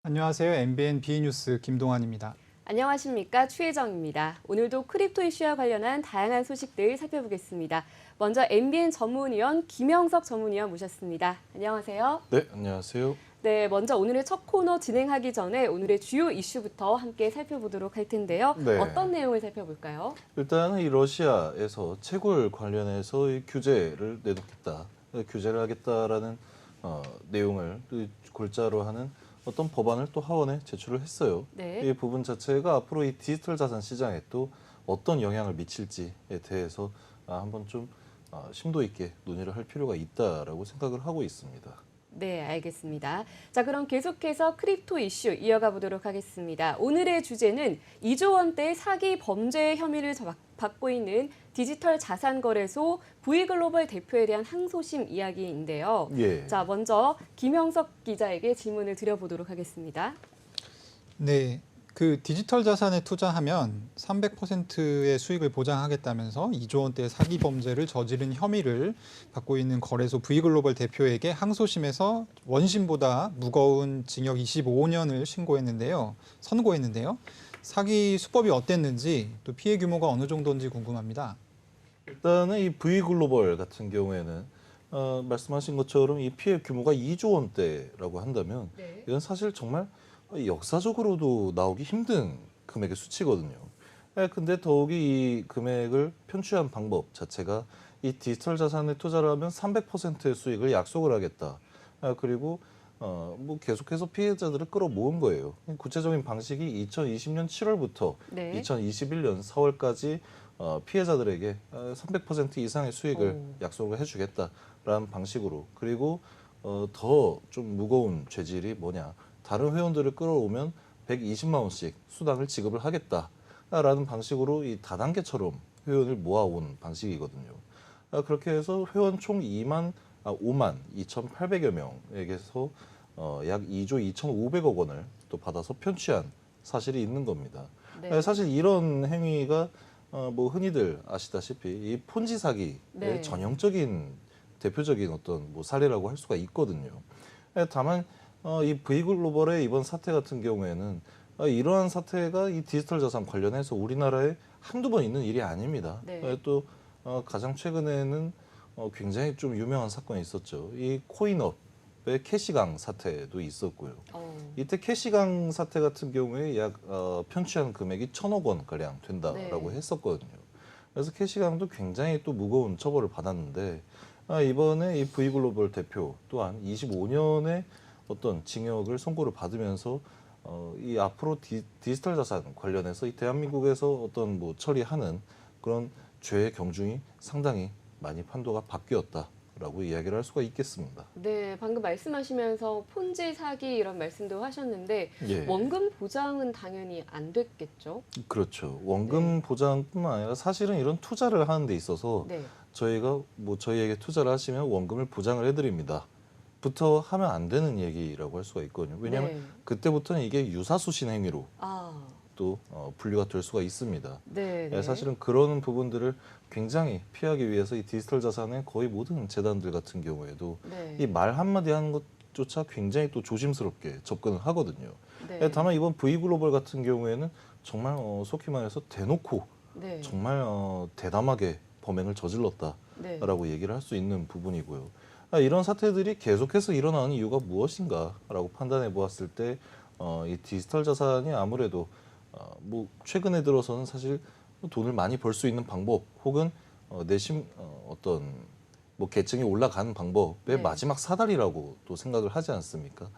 안녕하세요. MBN B뉴스 김동환입니다. 안녕하십니까, 추혜정입니다. 오늘도 크립토 이슈와 관련한 다양한 소식들 살펴보겠습니다. 먼저 MBN 전문위원 김영석 전문위원 모셨습니다. 안녕하세요. 네, 안녕하세요. 네, 먼저 오늘의 첫 코너 진행하기 전에 오늘의 주요 이슈부터 함께 살펴보도록 할 텐데요. 네. 어떤 내용을 살펴볼까요? 일단은 이 러시아에서 채굴 관련해서 이 규제를 내놓겠다, 규제를 하겠다라는 내용을 골자로 하는 어떤 법안을 또 하원에 제출을 했어요. 네. 이 부분 자체가 앞으로 이 디지털 자산 시장에 또 어떤 영향을 미칠지에 대해서 한번 좀 심도 있게 논의를 할 필요가 있다라고 생각을 하고 있습니다. 네, 알겠습니다. 자, 그럼 계속해서 크립토 이슈 이어가 보도록 하겠습니다. 오늘의 주제는 2조 원대의 사기 범죄 혐의를 받고 있는 디지털 자산 거래소 V글로벌 대표에 대한 항소심 이야기인데요. 예. 자, 먼저 김형석 기자에게 질문을 드려보도록 하겠습니다. 네, 그 디지털 자산에 투자하면 300%의 수익을 보장하겠다면서 2조 원대의 사기 범죄를 저지른 혐의를 받고 있는 거래소 V글로벌 대표에게 항소심에서 원심보다 무거운 징역 25년을 선고했는데요. 사기 수법이 어땠는지 또 피해 규모가 어느 정도인지 궁금합니다. 일단은 이 V글로벌 같은 경우에는 말씀하신 것처럼 이 피해 규모가 2조 원대라고 한다면 네. 이건 사실 정말 역사적으로도 나오기 힘든 금액의 수치거든요. 근데 더욱이 이 금액을 편취한 방법 자체가 이 디지털 자산에 투자를 하면 300%의 수익을 약속을 하겠다. 그리고 뭐 계속해서 피해자들을 끌어모은 거예요. 구체적인 방식이 2020년 7월부터 네. 2021년 4월까지 피해자들에게 300% 이상의 수익을 약속을 해주겠다라는 방식으로, 그리고 더 좀 무거운 죄질이 뭐냐, 다른 회원들을 끌어오면 120만 원씩 수당을 지급을 하겠다라는 방식으로 이 다단계처럼 회원을 모아온 방식이거든요. 그렇게 해서 회원 총 5만 2,800여 명에게서 약 2조 2,500억 원을 또 받아서 편취한 사실이 있는 겁니다. 네. 사실 이런 행위가 뭐 흔히들 아시다시피 이 폰지 사기의 네. 전형적인 대표적인 어떤 뭐 사례라고 할 수가 있거든요. 다만 이 V글로벌의 이번 사태 같은 경우에는 이러한 사태가 이 디지털 자산 관련해서 우리나라에 한두 번 있는 일이 아닙니다. 네. 또 가장 최근에는 굉장히 좀 유명한 사건이 있었죠. 이 코인업의 캐시강 사태도 있었고요. 이때 캐시강 사태 같은 경우에 약 편취한 금액이 1,000억 원 가량 된다라고 네. 했었거든요. 그래서 캐시강도 굉장히 또 무거운 처벌을 받았는데 이번에 이 V글로벌 대표 또한 25년의 어떤 징역을 선고를 받으면서 이 앞으로 디지털 자산 관련해서 이 대한민국에서 어떤 뭐 처리하는 그런 죄의 경중이 상당히 많이 판도가 바뀌었다라고 이야기를 할 수가 있겠습니다. 네, 방금 말씀하시면서 폰지 사기 이런 말씀도 하셨는데 예. 원금 보장은 당연히 안 됐겠죠? 그렇죠. 원금 보장뿐만 아니라 사실은 이런 투자를 하는 데 있어서 네. 저희가 뭐 저희에게 투자를 하시면 원금을 보장을 해드립니다. 부터 하면 안 되는 얘기라고 할 수가 있거든요. 왜냐하면 네. 그때부터는 이게 유사수신 행위로 아, 또 분류가 될 수가 있습니다. 네, 네. 사실은 그런 부분들을 굉장히 피하기 위해서 이 디지털 자산의 거의 모든 재단들 같은 경우에도 네. 이 말 한마디 하는 것조차 굉장히 또 조심스럽게 접근을 하거든요. 네. 다만 이번 V글로벌 같은 경우에는 정말 속히 말해서 대놓고 네. 정말 대담하게 범행을 저질렀다라고 네. 얘기를 할 수 있는 부분이고요. 이런 사태들이 계속해서 일어나는 이유가 무엇인가라고 판단해 보았을 때 이 디지털 자산이 아무래도 뭐 최근에 들어서는 사실 돈을 많이 벌 수 있는 방법 혹은 내심 어떤 뭐 계층이 올라가는 방법의 네. 마지막 사다리라고 또 생각을 하지 않습니까?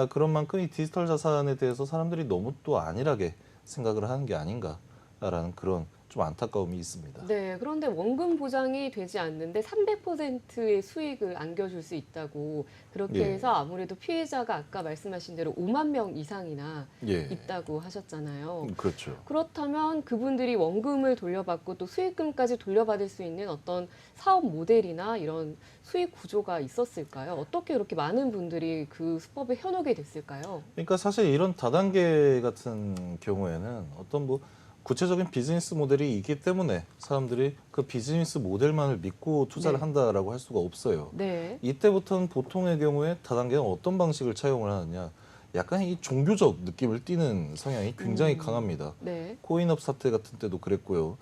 그런 만큼 이 디지털 자산에 대해서 사람들이 너무 또 안일하게 생각을 하는 게 아닌가라는 그런 좀 안타까움이 있습니다. 네, 그런데 원금 보장이 되지 않는데 300%의 수익을 안겨줄 수 있다고 그렇게 예. 해서 아무래도 피해자가 아까 말씀하신 대로 5만 명 이상이나 예. 있다고 하셨잖아요. 그렇죠. 그렇다면 그분들이 원금을 돌려받고 또 수익금까지 돌려받을 수 있는 어떤 사업 모델이나 이런 수익 구조가 있었을까요? 어떻게 이렇게 많은 분들이 그 수법에 현혹이 됐을까요? 그러니까 사실 이런 다단계 같은 경우에는 어떤 뭐 구체적인 비즈니스 모델이 있기 때문에 사람들이 그 비즈니스 모델만을 믿고 투자를 네. 한다라고 할 수가 없어요. 네. 이때부터는 보통의 경우에 다단계는 어떤 방식을 차용을 하느냐. 약간 이 종교적 느낌을 띠는 성향이 굉장히 강합니다. 네. 코인업 사태 같은 때도 그랬고요.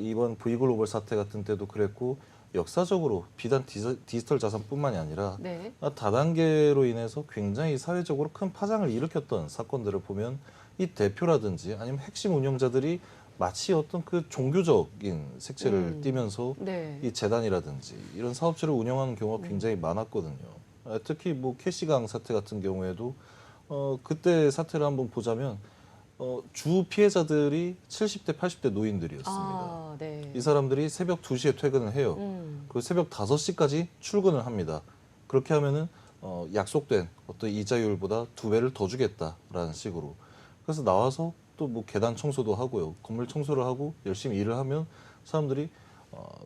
이번 V글로벌 사태 같은 때도 그랬고 역사적으로 비단 디지털 자산뿐만이 아니라 네. 다단계로 인해서 굉장히 사회적으로 큰 파장을 일으켰던 사건들을 보면 이 대표라든지 아니면 핵심 운영자들이 마치 어떤 그 종교적인 색채를 띠면서 네. 이 재단이라든지 이런 사업체를 운영하는 경우가 굉장히 많았거든요. 특히 뭐 캐시강 사태 같은 경우에도 그때 사태를 한번 보자면 주 피해자들이 70대, 80대 노인들이었습니다. 아, 네. 이 사람들이 새벽 2시에 퇴근을 해요. 그리고 새벽 5시까지 출근을 합니다. 그렇게 하면은 약속된 어떤 이자율보다 2배를 더 주겠다라는 식으로. 그래서 나와서 또 뭐 계단 청소도 하고요. 건물 청소를 하고 열심히 일을 하면 사람들이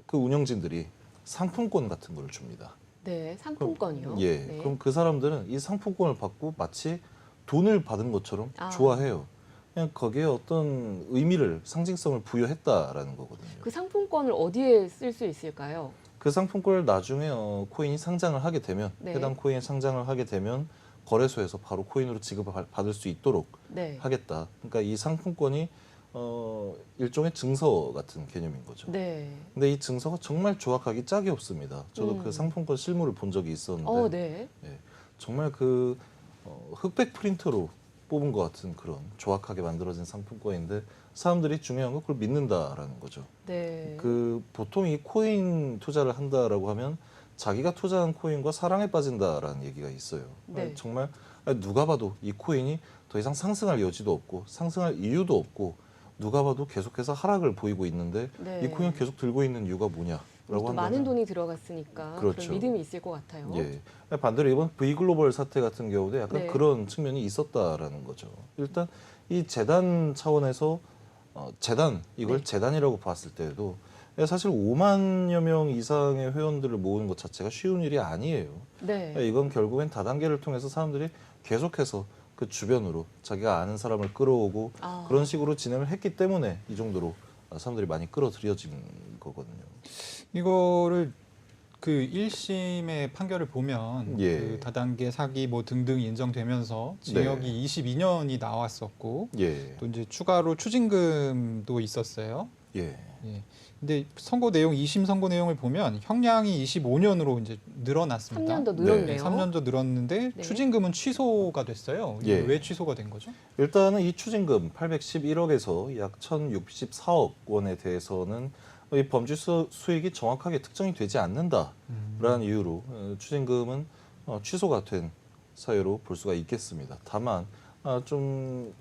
그 운영진들이 상품권 같은 걸 줍니다. 네, 상품권이요. 예. 네. 그럼 그 사람들은 이 상품권을 받고 마치 돈을 받은 것처럼 아. 좋아해요. 그냥 거기에 어떤 의미를, 상징성을 부여했다라는 거거든요. 그 상품권을 어디에 쓸 수 있을까요? 그 상품권을 나중에 코인이 상장을 하게 되면 네. 해당 코인이 상장을 하게 되면 거래소에서 바로 코인으로 지급받을 수 있도록 네. 하겠다. 그러니까 이 상품권이 일종의 증서 같은 개념인 거죠. 네. 근데 이 증서가 정말 조악하기 짝이 없습니다. 저도 그 상품권 실물을 본 적이 있었는데 네. 예, 정말 그 흑백 프린터로 뽑은 것 같은 그런 조악하게 만들어진 상품권인데 사람들이 중요한 건 그걸 믿는다라는 거죠. 네. 그 보통 이 코인 투자를 한다라고 하면 자기가 투자한 코인과 사랑에 빠진다라는 얘기가 있어요. 네. 정말 누가 봐도 이 코인이 더 이상 상승할 여지도 없고 상승할 이유도 없고 누가 봐도 계속해서 하락을 보이고 있는데 네. 이 코인을 계속 들고 있는 이유가 뭐냐라고 또 한다면 많은 돈이 들어갔으니까 그렇죠. 그런 믿음이 있을 것 같아요. 예. 반대로 이번 V글로벌 사태 같은 경우도 약간 네. 그런 측면이 있었다라는 거죠. 일단 이 재단 차원에서 재단 이걸 네. 재단이라고 봤을 때도 사실 5만여 명 이상의 회원들을 모으는 것 자체가 쉬운 일이 아니에요. 네. 이건 결국엔 다단계를 통해서 사람들이 계속해서 그 주변으로 자기가 아는 사람을 끌어오고 그런 식으로 진행을 했기 때문에 이 정도로 사람들이 많이 끌어들여진 거거든요. 이거를 그 1심의 판결을 보면 예. 그 다단계 사기 뭐 등등 인정되면서 징역이 22년이 나왔었고 예. 또 이제 추가로 추징금도 있었어요. 예. 예. 근데 선고 내용 2심 선고 내용을 보면 형량이 25년으로 이제 늘어났습니다. 3년 더 네. 늘었네요. 네, 3년 더 늘었는데 네. 추징금은 취소가 됐어요. 이게 예. 왜 취소가 된 거죠? 일단은 이 추징금 811억에서 약 1,064억 원에 대해서는 이 범죄 수익이 정확하게 특정이 되지 않는다라는 이유로 추징금은 취소가 된 사유로 볼 수가 있겠습니다. 다만 좀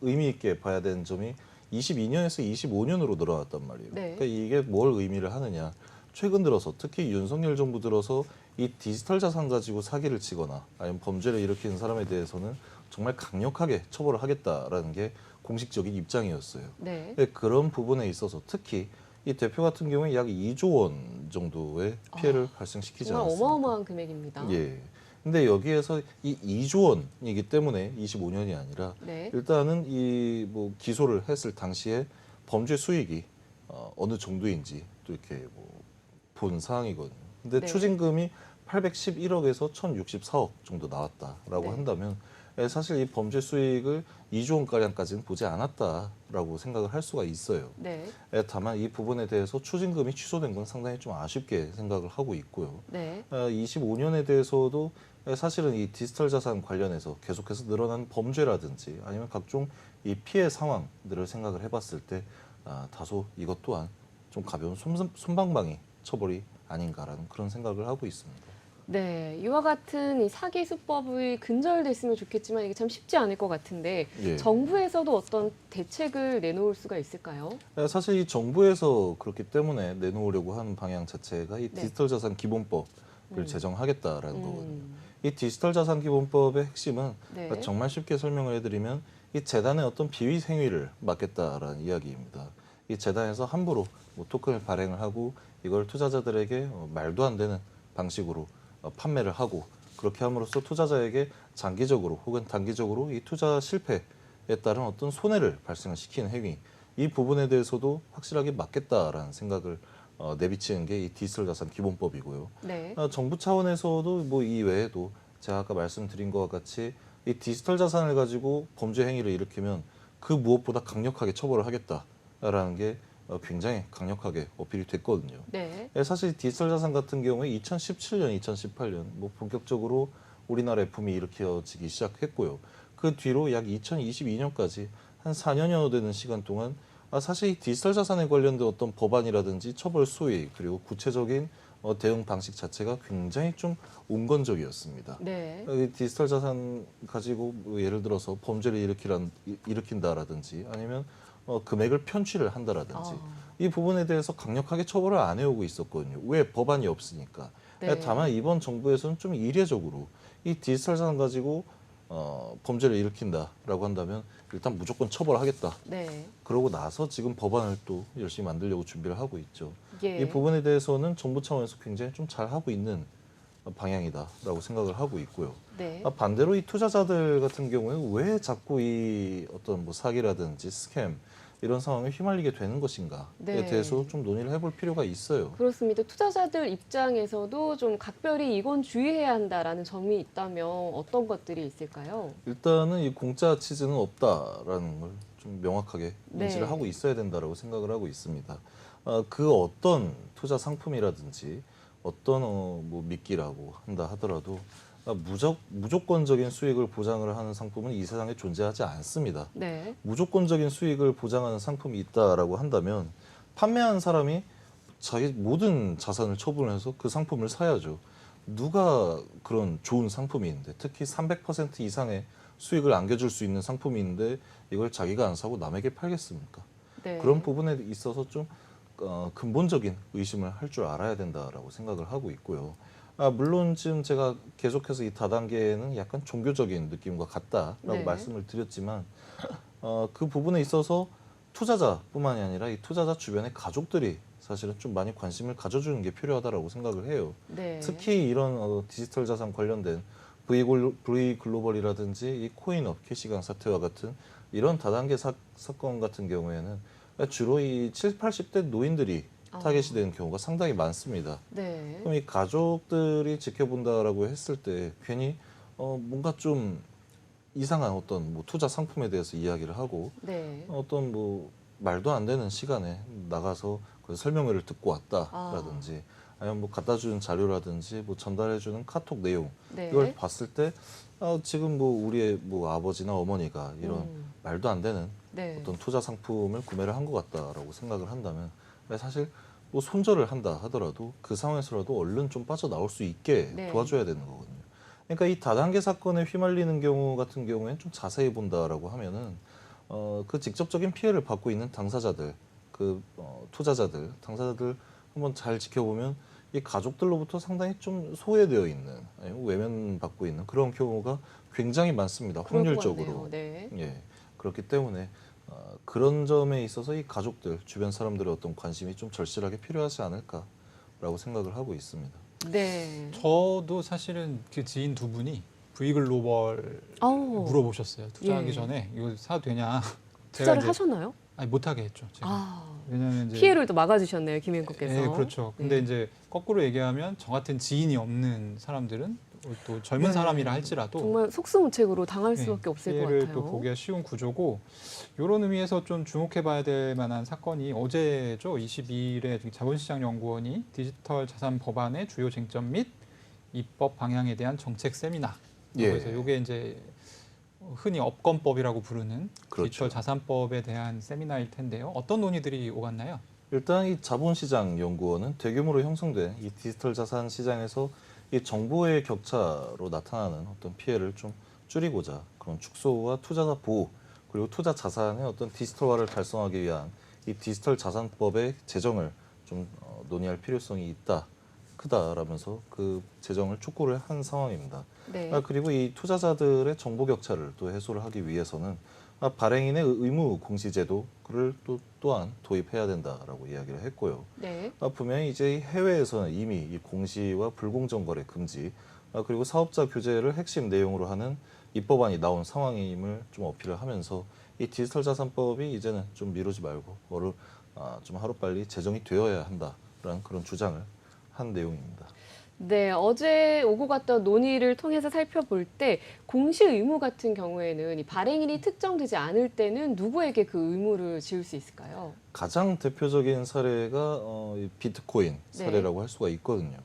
의미 있게 봐야 되는 점이 22년에서 25년으로 늘어났단 말이에요. 네. 그러니까 이게 뭘 의미를 하느냐. 최근 들어서 특히 윤석열 정부 들어서 이 디지털 자산 가지고 사기를 치거나 아니면 범죄를 일으키는 사람에 대해서는 정말 강력하게 처벌을 하겠다라는 게 공식적인 입장이었어요. 네. 근데 그런 부분에 있어서 특히 이 대표 같은 경우에 약 2조 원 정도의 피해를 발생시키지 정말 않았습니까? 어마어마한 금액입니다. 예. 근데 여기에서 이 2조 원이기 때문에 25년이 아니라 네. 일단은 이 뭐 기소를 했을 당시에 범죄 수익이 어느 정도인지 또 이렇게 뭐 본 사항이거든요. 근데 네. 추징금이 811억에서 1,064억 정도 나왔다라고 네. 한다면 사실 이 범죄 수익을 2조 원가량까지는 보지 않았다라고 생각을 할 수가 있어요. 네. 다만 이 부분에 대해서 추징금이 취소된 건 상당히 좀 아쉽게 생각을 하고 있고요. 네. 25년에 대해서도 사실은 이 디지털 자산 관련해서 계속해서 늘어난 범죄라든지 아니면 각종 이 피해 상황들을 생각을 해봤을 때 다소 이것 또한 좀 가벼운 솜방망이 처벌이 아닌가라는 그런 생각을 하고 있습니다. 네, 이와 같은 이 사기 수법이 근절됐으면 좋겠지만 이게 참 쉽지 않을 것 같은데 예. 정부에서도 어떤 대책을 내놓을 수가 있을까요? 사실 이 정부에서 그렇기 때문에 내놓으려고 하는 방향 자체가 이 네. 디지털 자산 기본법을 제정하겠다라는 거거든요. 음, 이 디지털 자산 기본법의 핵심은 네. 정말 쉽게 설명을 해드리면 이 재단의 어떤 비위 행위를 막겠다라는 이야기입니다. 이 재단에서 함부로 뭐 토큰을 발행을 하고 이걸 투자자들에게 말도 안 되는 방식으로 판매를 하고 그렇게 함으로써 투자자에게 장기적으로 혹은 단기적으로 이 투자 실패에 따른 어떤 손해를 발생을 시키는 행위 이 부분에 대해서도 확실하게 막겠다라는 생각을 내비치는 게 이 디지털 자산 기본법이고요. 네. 정부 차원에서도 뭐 이 외에도 제가 아까 말씀드린 것과 같이 이 디지털 자산을 가지고 범죄 행위를 일으키면 그 무엇보다 강력하게 처벌을 하겠다라는 게 굉장히 강력하게 어필이 됐거든요. 네. 사실 디지털 자산 같은 경우에 2017년, 2018년 뭐 본격적으로 우리나라에 붐이 일으켜지기 시작했고요. 그 뒤로 약 2022년까지 한 4년여 되는 시간 동안 사실 이 디지털 자산에 관련된 어떤 법안이라든지 처벌 수위 그리고 구체적인 대응 방식 자체가 굉장히 좀 온건적이었습니다. 네. 이 디지털 자산 가지고 뭐 예를 들어서 범죄를 일으킨다라든지 아니면 금액을 편취를 한다라든지 이 부분에 대해서 강력하게 처벌을 안 해오고 있었거든요. 왜? 법안이 없으니까. 네. 다만 이번 정부에서는 좀 이례적으로 이 디지털 자산 가지고 범죄를 일으킨다라고 한다면 일단 무조건 처벌하겠다. 네. 그러고 나서 지금 법안을 또 열심히 만들려고 준비를 하고 있죠. 예. 이 부분에 대해서는 정부 차원에서 굉장히 좀 잘하고 있는 방향이다라고 생각을 하고 있고요. 네. 반대로 이 투자자들 같은 경우에 왜 자꾸 이 어떤 뭐 사기라든지 스캠 이런 상황에 휘말리게 되는 것인가에 네. 대해서 좀 논의를 해볼 필요가 있어요. 그렇습니다. 투자자들 입장에서도 좀 각별히 이건 주의해야 한다라는 점이 있다면 어떤 것들이 있을까요? 일단은 이 공짜 치즈는 없다라는 걸 좀 명확하게 네. 인지를 하고 있어야 된다라고 생각을 하고 있습니다. 그 어떤 투자 상품이라든지 어떤 뭐 미끼라고 한다 하더라도 무조건적인 수익을 보장을 하는 상품은 이 세상에 존재하지 않습니다. 네. 무조건적인 수익을 보장하는 상품이 있다라고 한다면 판매한 사람이 자기 모든 자산을 처분해서 그 상품을 사야죠. 누가 그런 좋은 상품이 있는데 특히 300% 이상의 수익을 안겨줄 수 있는 상품이 있는데 이걸 자기가 안 사고 남에게 팔겠습니까? 네. 그런 부분에 있어서 좀 근본적인 의심을 할 줄 알아야 된다라고 생각을 하고 있고요. 물론 지금 제가 계속해서 이 다단계는 약간 종교적인 느낌과 같다라고 네. 말씀을 드렸지만 그 부분에 있어서 투자자뿐만이 아니라 이 투자자 주변의 가족들이 사실은 좀 많이 관심을 가져주는 게 필요하다라고 생각을 해요. 네. 특히 이런 디지털 자산 관련된 V글로벌이라든지 이 코인업 캐시강 사태와 같은 이런 다단계 사건 같은 경우에는 주로 이 70, 80대 노인들이 타겟이 되는 경우가 상당히 많습니다. 네. 그럼 이 가족들이 지켜본다라고 했을 때 괜히 뭔가 좀 이상한 어떤 뭐 투자 상품에 대해서 이야기를 하고 네. 어떤 뭐 말도 안 되는 시간에 나가서 그 설명회를 듣고 왔다라든지 아니면 뭐 갖다 주는 자료라든지 뭐 전달해 주는 카톡 내용 네. 이걸 봤을 때 지금 뭐 우리의 뭐 아버지나 어머니가 이런 말도 안 되는 네. 어떤 투자 상품을 구매를 한 것 같다라고 생각을 한다면 사실 뭐 손절을 한다 하더라도 그 상황에서라도 얼른 좀 빠져나올 수 있게 네. 도와줘야 되는 거거든요. 그러니까 이 다단계 사건에 휘말리는 경우 같은 경우에는 좀 자세히 본다라고 하면은 그 직접적인 피해를 받고 있는 당사자들, 그 투자자들, 당사자들 한번 잘 지켜보면 이 가족들로부터 상당히 좀 소외되어 있는, 아니면 외면받고 있는 그런 경우가 굉장히 많습니다. 그럴 것 확률적으로. 같네요. 네. 예, 그렇기 때문에 그런 점에 있어서 이 가족들, 주변 사람들의 어떤 관심이 좀 절실하게 필요하지 않을까라고 생각을 하고 있습니다. 네. 저도 사실은 그 지인 두 분이 V글로벌 아우. 물어보셨어요. 투자하기 예. 전에 이거 사도 되냐? 투자를 이제 하셨나요? 아니 못하게 했죠. 제가. 아. 왜냐면 이제 피해를 또 막아주셨네요, 김현국께서. 네, 그렇죠. 근데 네. 이제 거꾸로 얘기하면 저 같은 지인이 없는 사람들은 또 젊은 네. 사람이라 할지라도 정말 속수무책으로 당할 네, 수밖에 없을 것 피해를 같아요. 또 보기가 쉬운 구조고 이런 의미에서 좀 주목해봐야 될 만한 사건이 어제죠. 22일에 자본시장연구원이 디지털 자산 법안의 주요 쟁점 및 입법 방향에 대한 정책 세미나. 예. 그래서 이게 이제 흔히 업권법이라고 부르는 그렇죠. 디지털 자산법에 대한 세미나일 텐데요. 어떤 논의들이 오갔나요? 일단 이 자본시장연구원은 대규모로 형성된 이 디지털 자산 시장에서 이 정보의 격차로 나타나는 어떤 피해를 좀 줄이고자 그런 축소와 투자자 보호 그리고 투자 자산의 어떤 디지털화를 달성하기 위한 이 디지털 자산법의 제정을 좀 논의할 필요성이 있다. 크다라면서 그 제정을 촉구를 한 상황입니다. 네. 그리고 이 투자자들의 정보 격차를 또 해소를 하기 위해서는 발행인의 의무 공시 제도를 또한 도입해야 된다라고 이야기를 했고요. 네. 분명히 이제 해외에서는 이미 이 공시와 불공정 거래 금지 그리고 사업자 규제를 핵심 내용으로 하는 입법안이 나온 상황임을 좀 어필을 하면서 이 디지털 자산법이 이제는 좀 미루지 말고 좀 하루빨리 제정이 되어야 한다라는 그런 주장을 한 내용입니다. 네, 어제 오고 갔던 논의를 통해서 살펴볼 때 공시 의무 같은 경우에는 이 발행인이 특정되지 않을 때는 누구에게 그 의무를 지을 수 있을까요? 가장 대표적인 사례가 이 비트코인 네. 사례라고 할 수가 있거든요.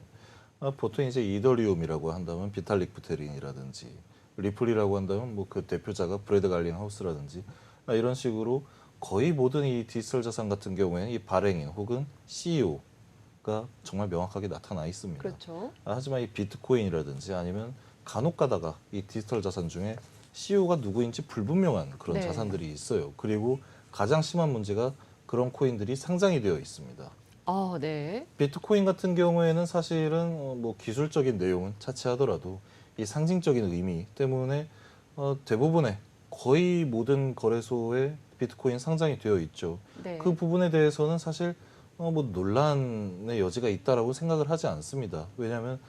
보통 이제 이더리움이라고 한다면 비탈릭 부테린이라든지 리플이라고 한다면 뭐 그 대표자가 브래드 갈링하우스라든지 이런 식으로 거의 모든 이 디지털 자산 같은 경우에는 이 발행인 혹은 CEO가 정말 명확하게 나타나 있습니다. 그렇죠. 하지만 이 비트코인이라든지 아니면 간혹 가다가 이 디지털 자산 중에 CEO가 누구인지 불분명한 그런 네. 자산들이 있어요. 그리고 가장 심한 문제가 그런 코인들이 상장이 되어 있습니다. 네. 비트코인 같은 경우에는 사실은 뭐 기술적인 내용은 차치하더라도 이 상징적인 의미 때문에 대부분의 거의 모든 거래소에 비트코인 상장이 되어 있죠. 네. 그 부분에 대해서는 사실 뭐 논란의 여지가 있다라고 생각을 하지 않습니다. 왜냐하면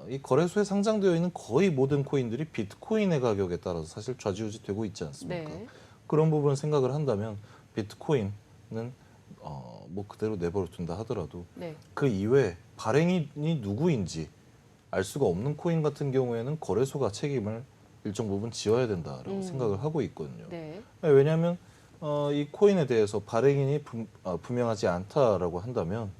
이 거래소에 상장되어 있는 거의 모든 코인들이 비트코인의 가격에 따라서 사실 좌지우지 되고 있지 않습니까? 네. 그런 부분을 생각을 한다면 비트코인은 뭐 그대로 내버려 둔다 하더라도 네. 그 이외에 발행인이 누구인지 알 수가 없는 코인 같은 경우에는 거래소가 책임을 일정 부분 지어야 된다라고 생각을 하고 있거든요. 네. 왜냐하면 이 코인에 대해서 발행인이 분명하지 않다라고 한다면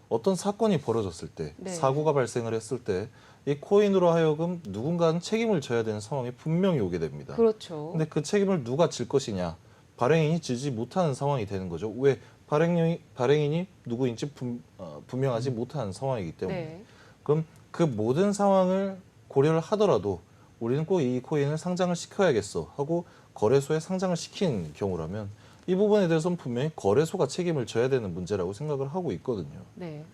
어떤 사건이 벌어졌을 때 네. 사고가 발생을 했을 때 이 코인으로 하여금 누군가는 책임을 져야 되는 상황이 분명히 오게 됩니다. 그렇죠. 근데 그 책임을 누가 질 것이냐? 발행인이 지지 못하는 상황이 되는 거죠. 왜? 발행인이 누구인지 분명하지 못하는 상황이기 때문에. 네. 그럼 그 모든 상황을 고려를 하더라도 우리는 꼭 이 코인을 상장을 시켜야겠어 하고 거래소에 상장을 시킨 경우라면 이 부분에 대해서는 분명히 거래소가 책임을 져야 되는 문제라고 생각을 하고 있거든요. 네.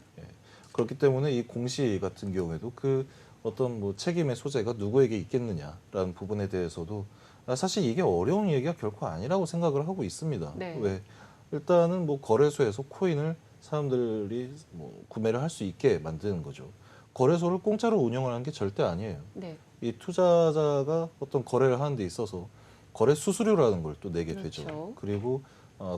그렇기 때문에 이 공시 같은 경우에도 그 어떤 뭐 책임의 소재가 누구에게 있겠느냐라는 부분에 대해서도 사실 이게 어려운 얘기가 결코 아니라고 생각을 하고 있습니다. 네. 왜? 일단은 뭐 거래소에서 코인을 사람들이 뭐 구매를 할 수 있게 만드는 거죠. 거래소를 공짜로 운영을 하는 게 절대 아니에요. 네. 이 투자자가 어떤 거래를 하는 데 있어서 거래 수수료라는 걸 또 내게 그렇죠. 되죠. 그리고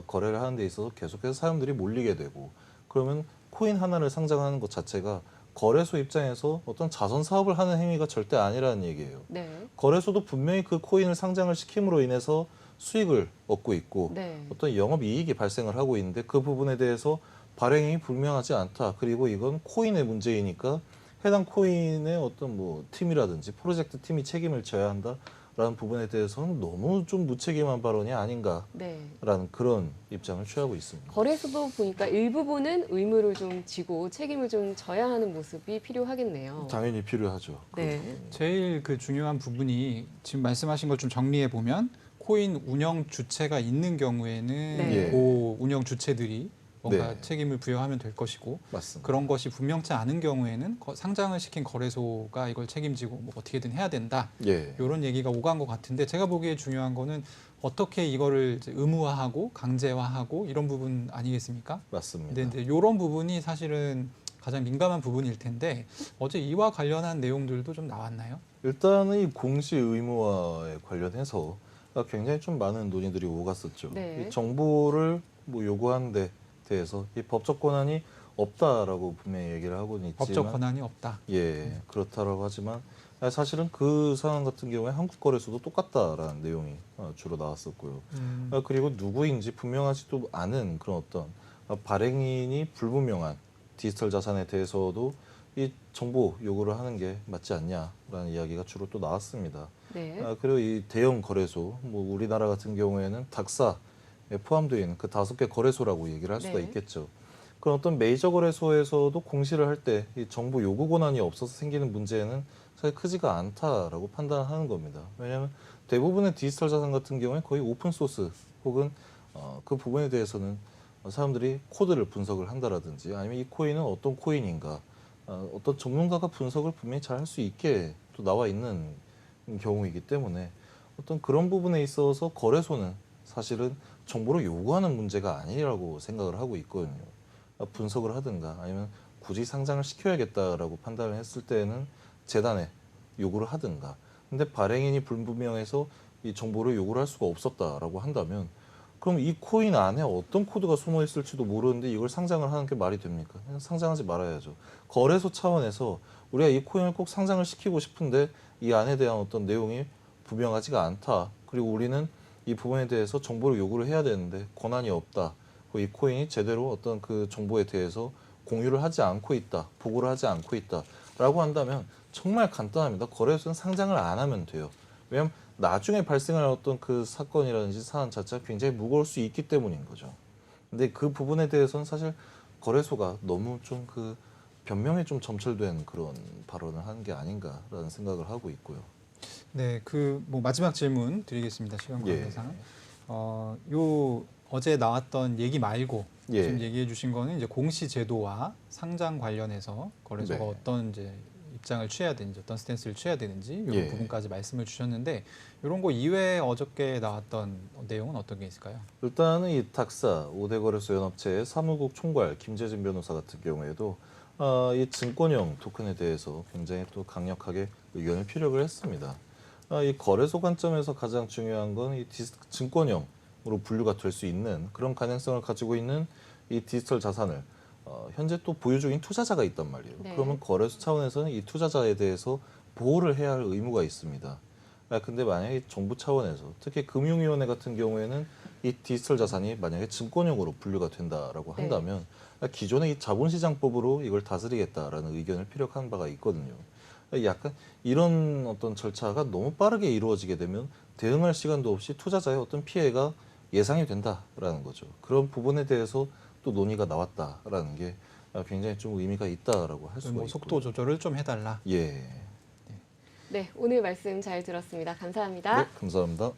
거래를 하는 데 있어서 계속해서 사람들이 몰리게 되고 그러면 코인 하나를 상장하는 것 자체가 거래소 입장에서 어떤 자선 사업을 하는 행위가 절대 아니라는 얘기예요. 네. 거래소도 분명히 그 코인을 상장을 시킴으로 인해서 수익을 얻고 있고 네. 어떤 영업 이익이 발생을 하고 있는데 그 부분에 대해서 발행이 분명하지 않다. 그리고 이건 코인의 문제이니까 해당 코인의 어떤 뭐 팀이라든지 프로젝트 팀이 책임을 져야 한다라는 부분에 대해서는 너무 좀 무책임한 발언이 아닌가라는 네. 그런 입장을 취하고 있습니다. 거래소도 보니까 일부분은 의무를 좀 지고 책임을 좀 져야 하는 모습이 필요하겠네요. 당연히 필요하죠. 네. 제일 그 중요한 부분이 지금 말씀하신 걸 좀 정리해 보면 코인 운영 주체가 있는 경우에는 네. 그 운영 주체들이 뭔가 네. 책임을 부여하면 될 것이고 맞습니다. 그런 것이 분명치 않은 경우에는 상장을 시킨 거래소가 이걸 책임지고 뭐 어떻게든 해야 된다. 예. 이런 얘기가 오간 것 같은데 제가 보기에 중요한 거는 어떻게 이거를 이제 의무화하고 강제화하고 이런 부분 아니겠습니까? 맞습니다. 근데 이제 이런 부분이 사실은 가장 민감한 부분일 텐데 어제 이와 관련한 내용들도 좀 나왔나요? 일단은 이 공시 의무화에 관련해서 굉장히 좀 많은 논의들이 오갔었죠. 네. 이 정보를 뭐 요구하는 데 대해서 이 법적 권한이 없다라고 분명히 얘기를 하고는 있지만 법적 권한이 없다. 예, 그렇다라고 하지만 사실은 그 상황 같은 경우에 한국 거래소도 똑같다라는 내용이 주로 나왔었고요. 그리고 누구인지 분명하지도 않은 그런 어떤 발행인이 불분명한 디지털 자산에 대해서도 이 정보 요구를 하는 게 맞지 않냐라는 이야기가 주로 또 나왔습니다. 네. 그리고 이 대형 거래소, 뭐 우리나라 같은 경우에는 닥사에 포함되어 있는 그 5개 거래소라고 얘기를 할 수가 네. 있겠죠. 그런 어떤 메이저 거래소에서도 공시를 할 때 이 정보 요구 권한이 없어서 생기는 문제는 사실 크지가 않다라고 판단하는 겁니다. 왜냐하면 대부분의 디지털 자산 같은 경우에 거의 오픈 소스 혹은 그 부분에 대해서는 사람들이 코드를 분석을 한다라든지 아니면 이 코인은 어떤 코인인가 어떤 전문가가 분석을 분명히 잘 할 수 있게 또 나와 있는 경우이기 때문에 어떤 그런 부분에 있어서 거래소는 사실은 정보를 요구하는 문제가 아니라고 생각을 하고 있거든요. 분석을 하든가 아니면 굳이 상장을 시켜야겠다라고 판단을 했을 때는 재단에 요구를 하든가. 근데 발행인이 불분명해서 이 정보를 요구를 할 수가 없었다라고 한다면 그럼 이 코인 안에 어떤 코드가 숨어 있을지도 모르는데 이걸 상장을 하는 게 말이 됩니까? 그냥 상장하지 말아야죠. 거래소 차원에서 우리가 이 코인을 꼭 상장을 시키고 싶은데 이 안에 대한 어떤 내용이 분명하지가 않다. 그리고 우리는 이 부분에 대해서 정보를 요구를 해야 되는데 권한이 없다. 이 코인이 제대로 어떤 그 정보에 대해서 공유를 하지 않고 있다. 보고를 하지 않고 있다라고 한다면 정말 간단합니다. 거래소는 상장을 안 하면 돼요. 왜냐하면 나중에 발생할 어떤 그 사건이라든지 사안 자체가 굉장히 무거울 수 있기 때문인 거죠. 근데 그 부분에 대해서는 사실 거래소가 너무 좀 그 변명에 좀 점철된 그런 발언을 하는 게 아닌가라는 생각을 하고 있고요. 네, 그 뭐 마지막 질문 드리겠습니다. 시간 관계상. 요 어제 나왔던 얘기 말고 예. 지금 얘기해 주신 거는 이제 공시 제도와 상장 관련해서 거래소가 네. 어떤 이제 입장을 취해야 되는지 어떤 스탠스를 취해야 되는지 이런 예. 부분까지 말씀을 주셨는데 이런 거 이외에 어저께 나왔던 내용은 어떤 게 있을까요? 일단은 이 탁사 5대 거래소 연합체의 사무국 총괄 김재진 변호사 같은 경우에도 이 증권형 토큰에 대해서 굉장히 또 강력하게 의견을 피력을 했습니다. 이 거래소 관점에서 가장 중요한 건 이 증권형으로 분류가 될 수 있는 그런 가능성을 가지고 있는 이 디지털 자산을 현재 또 보유 중인 투자자가 있단 말이에요. 네. 그러면 거래소 차원에서는 이 투자자에 대해서 보호를 해야 할 의무가 있습니다. 근데 만약에 정부 차원에서 특히 금융위원회 같은 경우에는 이 디지털 자산이 만약에 증권형으로 분류가 된다라고 네. 한다면 기존의 이 자본시장법으로 이걸 다스리겠다라는 의견을 피력한 바가 있거든요. 약간 이런 어떤 절차가 너무 빠르게 이루어지게 되면 대응할 시간도 없이 투자자의 어떤 피해가 예상이 된다라는 거죠. 그런 부분에 대해서 또 논의가 나왔다라는 게 굉장히 좀 의미가 있다라고 할 수가 뭐 있고요. 속도 조절을 좀 해달라. 예. 네, 오늘 말씀 잘 들었습니다. 감사합니다. 네, 감사합니다.